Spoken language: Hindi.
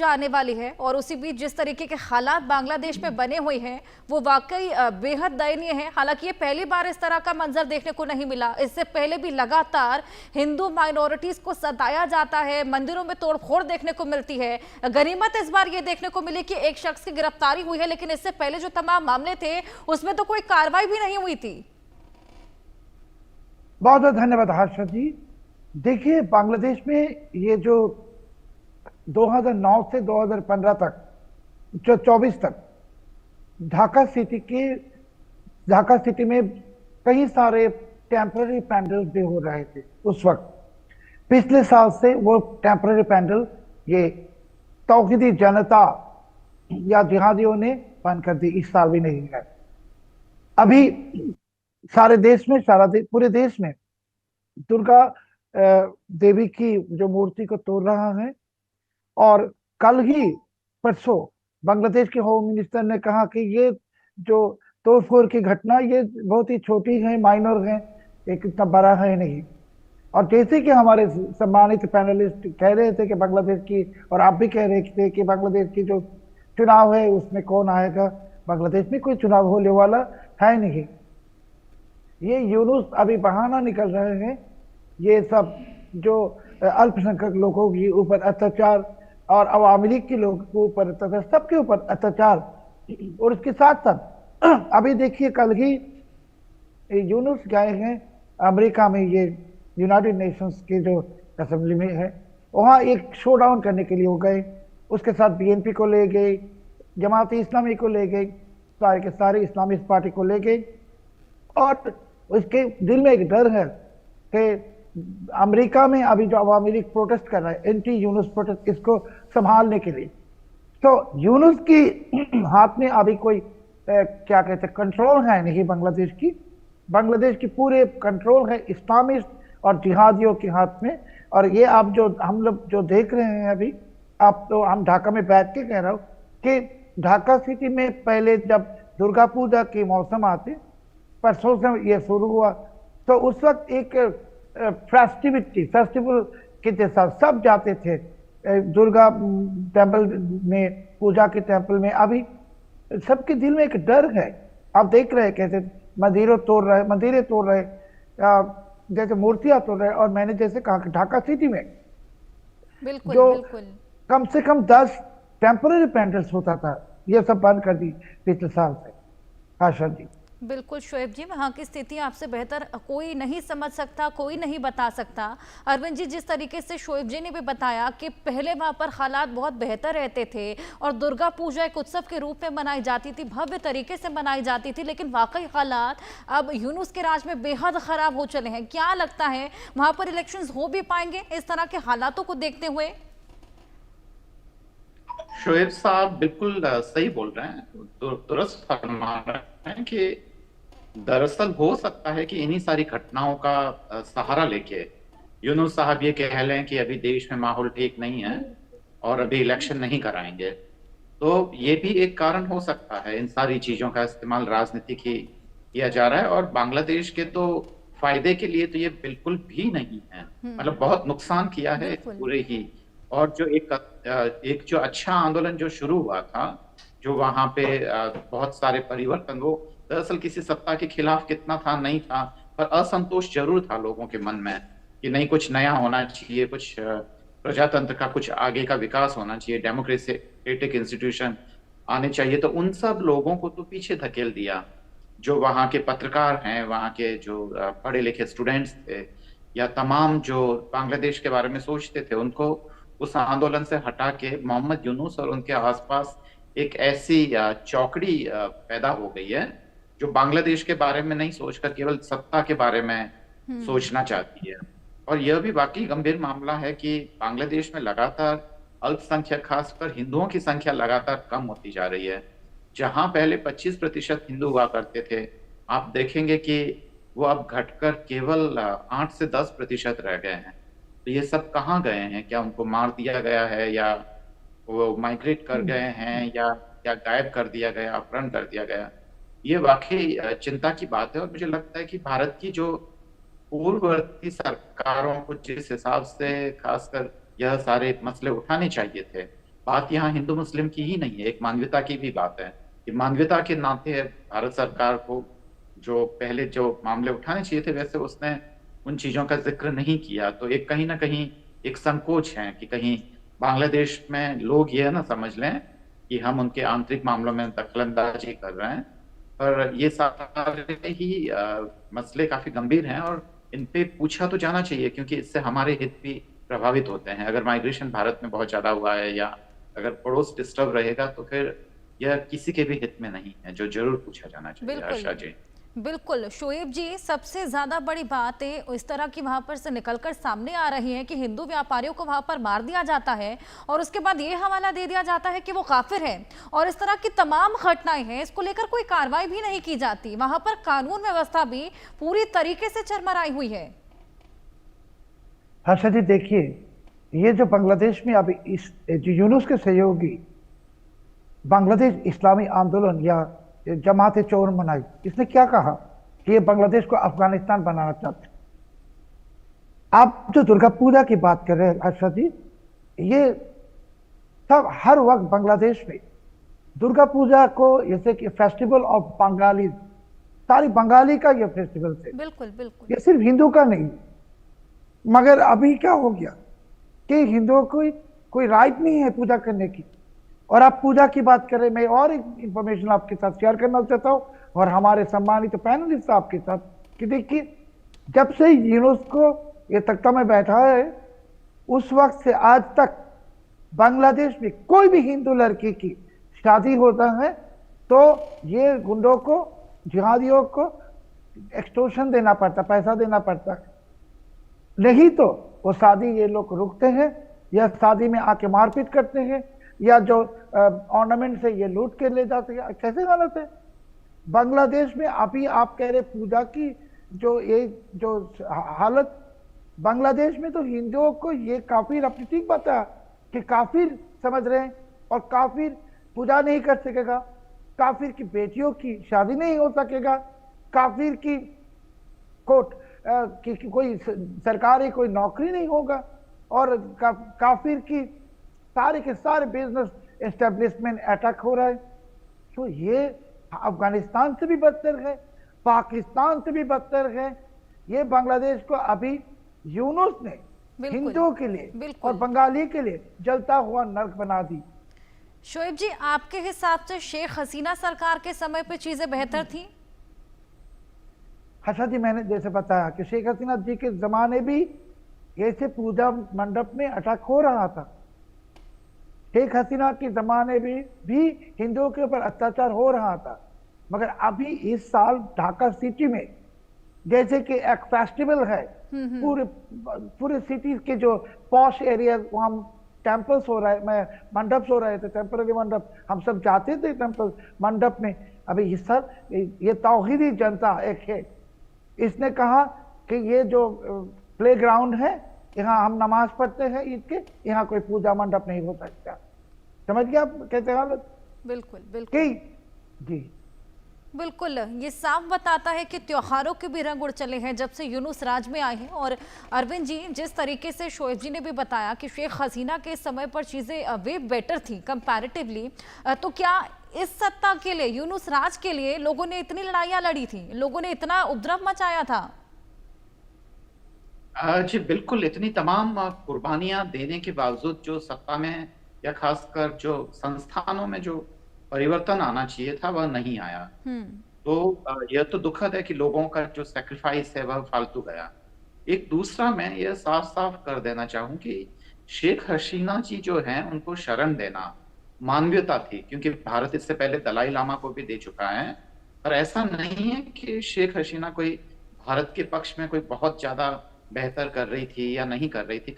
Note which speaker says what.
Speaker 1: आने वाली है और उसी बीच जिस तरीके के हालात बांग्लादेश में बने हुए हैं वो वाकई बेहद दयनीय है। हालांकि ये पहली बार इस तरह का मंजर देखने को नहीं मिला। इससे पहले भी लगातार हिंदू माइनॉरिटीज को सताया जाता है, मंदिरों में तोड़फोड़ देखने को मिलती है। गनीमत इस बार ये देखने को मिली कि एक शख्स की गिरफ्तारी हुई है, लेकिन इससे पहले जो तमाम मामले थे उसमें तो कोई कार्रवाई भी नहीं हुई थी।
Speaker 2: बहुत बहुत धन्यवाद हर्षद जी। देखिए, बांग्लादेश में ये जो 2009 से 2015 तक, जो 24 तक ढाका सिटी में कई सारे टेम्पररी पैंडल भी हो रहे थे उस वक्त। पिछले साल से वो टेम्पररी पैंडल ये तौहीदी जनता या जिहादियों ने बंद कर दी। इस साल भी नहीं है। अभी सारे देश में, पूरे देश में दुर्गा देवी की जो मूर्ति को तोड़ रहा है। और कल ही परसों बांग्लादेश के होम मिनिस्टर ने कहा कि ये जो तोड़फोड़ की घटना ये बहुत ही छोटी है, माइनर है, एक इतना बड़ा है नहीं। और जैसे कि हमारे सम्मानित पैनलिस्ट कह रहे थे कि बांग्लादेश की, और आप भी कह रहे थे कि बांग्लादेश की जो चुनाव है उसमें कौन आएगा, बांग्लादेश में कोई चुनाव होने वाला है नहीं। ये यूनुस अभी बहाना निकल रहे हैं। ये सब जो अल्पसंख्यक लोगों के ऊपर अत्याचार और अवामी लीग के लोगों के ऊपर अत्याचार, सबके ऊपर अत्याचार, और उसके साथ साथ अभी देखिए कल ही यूनुस गए हैं अमेरिका में, ये यूनाइटेड नेशंस के जो असेंबली में है, वहाँ एक शो डाउन करने के लिए हो गए। उसके साथ बीएनपी को ले गए, जमात इस्लामी को ले गए, सारे के सारे इस्लामिस्ट पार्टी को ले गए। और उसके दिल में एक डर है कि अमेरिका में अभी जो अवामी लीग प्रोटेस्ट कर रहा है, एंटी यूनुस प्रोटेस्ट, इसको संभालने के लिए, तो यूनुस की हाथ में अभी कोई क्या कहते हैं, कंट्रोल है नहीं बांग्लादेश की पूरे कंट्रोल है इस्लामिस्ट और जिहादियों के हाथ में। और ये आप जो हम लोग जो देख रहे हैं अभी, आप तो हम ढाका में बैठ के कह रहा हूँ कि ढाका सिटी में पहले जब दुर्गा पूजा के मौसम आते, परसों से ये शुरू हुआ, तो उस वक्त एक फेस्टिवल के जैसा सब जाते थे दुर्गा टेम्पल में, पूजा के टेम्पल में। अभी सबके दिल में एक डर है। आप देख रहे हैं कैसे मंदिरें तोड़ रहे, जैसे मूर्तियां तोड़ रहे। और मैंने जैसे कहा कि ढाका सिटी में
Speaker 1: बिल्कुल
Speaker 2: जो
Speaker 1: बिल्कुल
Speaker 2: कम से कम 10 टेम्पररी पैंडल्स होता था, ये सब बंद कर दी पिछले साल से। हाँ सर जी।
Speaker 1: बिल्कुल शोएब जी, वहाँ की स्थिति आपसे बेहतर कोई नहीं समझ सकता, कोई नहीं बता सकता। अरविंद जी, जिस तरीके से शोएब जी ने भी बताया कि पहले वहाँ पर हालात बहुत बेहतर रहते थे और दुर्गा पूजा एक उत्सव के रूप में मनाई जाती थी, भव्य तरीके से मनाई जाती थी, लेकिन वाकई हालात अब यूनुस के राज में बेहद खराब हो चले हैं। क्या लगता है वहाँ पर इलेक्शंस हो भी पाएंगे इस तरह के हालातों को देखते हुए?
Speaker 3: शोएब साहब बिल्कुल सही बोल रहे हैं, दुरुस्त फरमा रहे हैं कि दरअसल हो सकता है कि इन्हीं सारी घटनाओं का सहारा लेके यूनुस साहब ये कह लें कि अभी देश में माहौल ठीक नहीं है और अभी इलेक्शन नहीं कराएंगे। तो ये भी एक कारण हो सकता है। इन सारी चीजों का इस्तेमाल राजनीति की किया जा रहा है और बांग्लादेश के तो फायदे के लिए तो ये बिल्कुल भी नहीं है। मतलब बहुत नुकसान किया है पूरे ही। और जो एक जो अच्छा आंदोलन जो शुरू हुआ था, जो वहां पे बहुत सारे परिवर्तन, वो दरअसल किसी सत्ता के खिलाफ कितना था नहीं था, पर असंतोष जरूर था लोगों के मन में कि नहीं, कुछ नया होना चाहिए, कुछ प्रजातंत्र का कुछ आगे का विकास होना चाहिए, डेमोक्रेटिक इंस्टीट्यूशन आने चाहिए। तो उन सब लोगों को तो पीछे धकेल दिया। जो वहाँ के पत्रकार हैं, वहाँ के जो पढ़े लिखे स्टूडेंट्स थे, या तमाम जो बांग्लादेश के बारे में सोचते थे, उनको उस आंदोलन से हटा के मोहम्मद यूनुस और उनके आसपास एक ऐसी चौकड़ी पैदा हो गई है जो बांग्लादेश के बारे में नहीं सोचकर केवल सत्ता के बारे में सोचना चाहती है। और यह भी वाकई गंभीर मामला है कि बांग्लादेश में लगातार अल्पसंख्यक, खासकर हिंदुओं की संख्या लगातार कम होती जा रही है। जहां पहले 25% हिंदू हुआ करते थे, आप देखेंगे कि वो अब घटकर केवल 8 से 10% रह गए हैं। तो ये सब कहाँ गए हैं? क्या उनको मार दिया गया है, या वो माइग्रेट कर गए हैं, या गायब कर दिया गया, अपहरण कर दिया गया? ये वाकई चिंता की बात है। और मुझे लगता है कि भारत की जो पूर्ववर्ती सरकारों को जिस हिसाब से खासकर यह सारे मसले उठाने चाहिए थे, बात यहाँ हिंदू मुस्लिम की ही नहीं है, एक मानवता की भी बात है कि मानवता के नाते भारत सरकार को जो पहले जो मामले उठाने चाहिए थे वैसे उसने उन चीजों का जिक्र नहीं किया। तो एक कहीं ना कहीं एक संकोच है कि कहीं बांग्लादेश में लोग ये ना समझ लें कि हम उनके आंतरिक मामलों में दखलंदाजी कर रहे हैं। पर ये सारे ही मसले काफी गंभीर हैं और इन पे पूछा तो जाना चाहिए, क्योंकि इससे हमारे हित भी प्रभावित होते हैं। अगर माइग्रेशन भारत में बहुत ज्यादा हुआ है या अगर पड़ोस डिस्टर्ब रहेगा तो फिर यह किसी के भी हित में नहीं है, जो जरूर पूछा जाना चाहिए। आशा जी।
Speaker 1: बिल्कुल शोएब जी, सबसे ज्यादा बड़ी बात है इस तरह की वहां पर से निकलकर सामने आ रही है कि हिंदू व्यापारियों को वहां पर मार दिया जाता है और उसके बाद ये हवाला दे दिया जाता है कि वो काफिर है, और इस तरह की तमाम घटनाएं हैं, इसको लेकर कोई कार्रवाई भी नहीं की जाती। वहां पर कानून व्यवस्था भी पूरी तरीके से चरमराई हुई है।
Speaker 2: हर्षा जी देखिए, ये जो बांग्लादेश में अभी इस जो यूनुस के सहयोगी बांग्लादेश इस्लामी आंदोलन या जमात चोर मनाई, इसने क्या कहा कि ये बांग्लादेश को अफगानिस्तान बनाना चाहते। आप जो दुर्गा पूजा की बात कर रहे हैं हर्षा जी, ये सब हर वक्त बांग्लादेश में दुर्गा पूजा को जैसे कि फेस्टिवल ऑफ बंगाली, सारी बंगाली का ये फेस्टिवल थे,
Speaker 1: बिल्कुल बिल्कुल,
Speaker 2: ये सिर्फ हिंदू का नहीं। मगर अभी क्या हो गया कि हिंदुओं को कोई राइट नहीं है पूजा करने की। और आप पूजा की बात करें, मैं और एक इंफॉर्मेशन आपके साथ शेयर करना चाहता हूँ और हमारे सम्मानित पैनलिस्ट आपके साथ कि देखिए, जब से यूनेस्को ये तख्ता में बैठा है उस वक्त से आज तक बांग्लादेश में कोई भी हिंदू लड़की की शादी होता है तो ये गुंडों को, जिहादियों को एक्सटोर्शन देना पड़ता, पैसा देना पड़ता है, नहीं तो वो शादी ये लोग रुकते हैं या शादी में आके मारपीट करते हैं या जो ऑर्नामेंट से ये लूट के ले जाते हैं। कैसे गलत है? बांग्लादेश में अभी आप कह रहे पूजा की जो हालत, बांग्लादेश में तो हिंदुओं को ये काफिर, अपनी ठीक बता कि काफिर समझ रहे हैं और काफिर पूजा नहीं कर सकेगा, काफिर की बेटियों की शादी नहीं हो सकेगा, काफिर की कोई सरकारी कोई नौकरी नहीं होगा और काफिर की सारे के सारे बिजनेस एस्टेब्लिशमेंट अटैक हो रहा है। तो ये अफगानिस्तान से भी बदतर है, पाकिस्तान से भी बदतर है। ये बांग्लादेश को अभी यूनुस ने हिंदुओं के लिए और बंगाली के लिए जलता हुआ नर्क बना दी।
Speaker 1: शोएब जी, आपके हिसाब से शेख हसीना सरकार के समय पे चीजें बेहतर थी?
Speaker 2: हर्षा जी, मैंने जैसे बताया कि शेख हसीना जी के जमाने भी ऐसे पूजा मंडप में अटैक हो रहा था। शेख हसीना के जमाने में भी हिंदुओं के ऊपर अत्याचार हो रहा था। मगर अभी इस साल ढाका सिटी में जैसे कि एक फेस्टिवल है, पूरे सिटी के जो पॉश एरिया वहाँ टेम्पल्स हो रहा है, मैं मंडप हो रहे थे, टेम्पररी मंडप, हम सब जाते थे टेम्पल मंडप में। अभी इस साल ये तौहीदी जनता एक है, इसने कहा कि ये जो प्लेग्राउंड है यहाँ हम नमाज पढ़ते हैं ईद के, यहाँ कोई पूजा मंडप नहीं हो सकता। समझ गया आप कैसे हालत?
Speaker 1: बिल्कुल बिल्कुल
Speaker 2: जी
Speaker 1: बिल्कुल, ये साफ बताता है कि त्योहारों के भी रंग उड़ चले हैं जब से यूनुस राज में आए हैं। और अरविंद जी, जिस तरीके से शोएब जी ने भी बताया कि शेख हसीना के समय पर चीज़ें वे बेटर थी कंपैरेटिवली, तो क्या इस सत्ता के लिए, यूनुस राज के लिए लोगों ने इतनी लड़ाइयाँ लड़ी थी, लोगों ने इतना उपद्रव मचाया था?
Speaker 3: जी बिल्कुल, इतनी तमाम कुर्बानियां देने के बावजूद जो सत्ता में या खासकर जो संस्थानों में जो परिवर्तन आना चाहिए था वह नहीं आया। तो यह तो दुखद है कि लोगों का जो सैक्रिफाइस है वह फालतू गया। एक दूसरा, मैं यह साफ साफ कर देना चाहूं कि शेख हसीना जी जो हैं उनको शरण देना मानवीयता थी, क्योंकि भारत इससे पहले दलाई लामा को भी दे चुका है। पर ऐसा नहीं है कि शेख हसीना कोई भारत के पक्ष में कोई बहुत ज्यादा बेहतर कर रही थी या नहीं कर रही थी।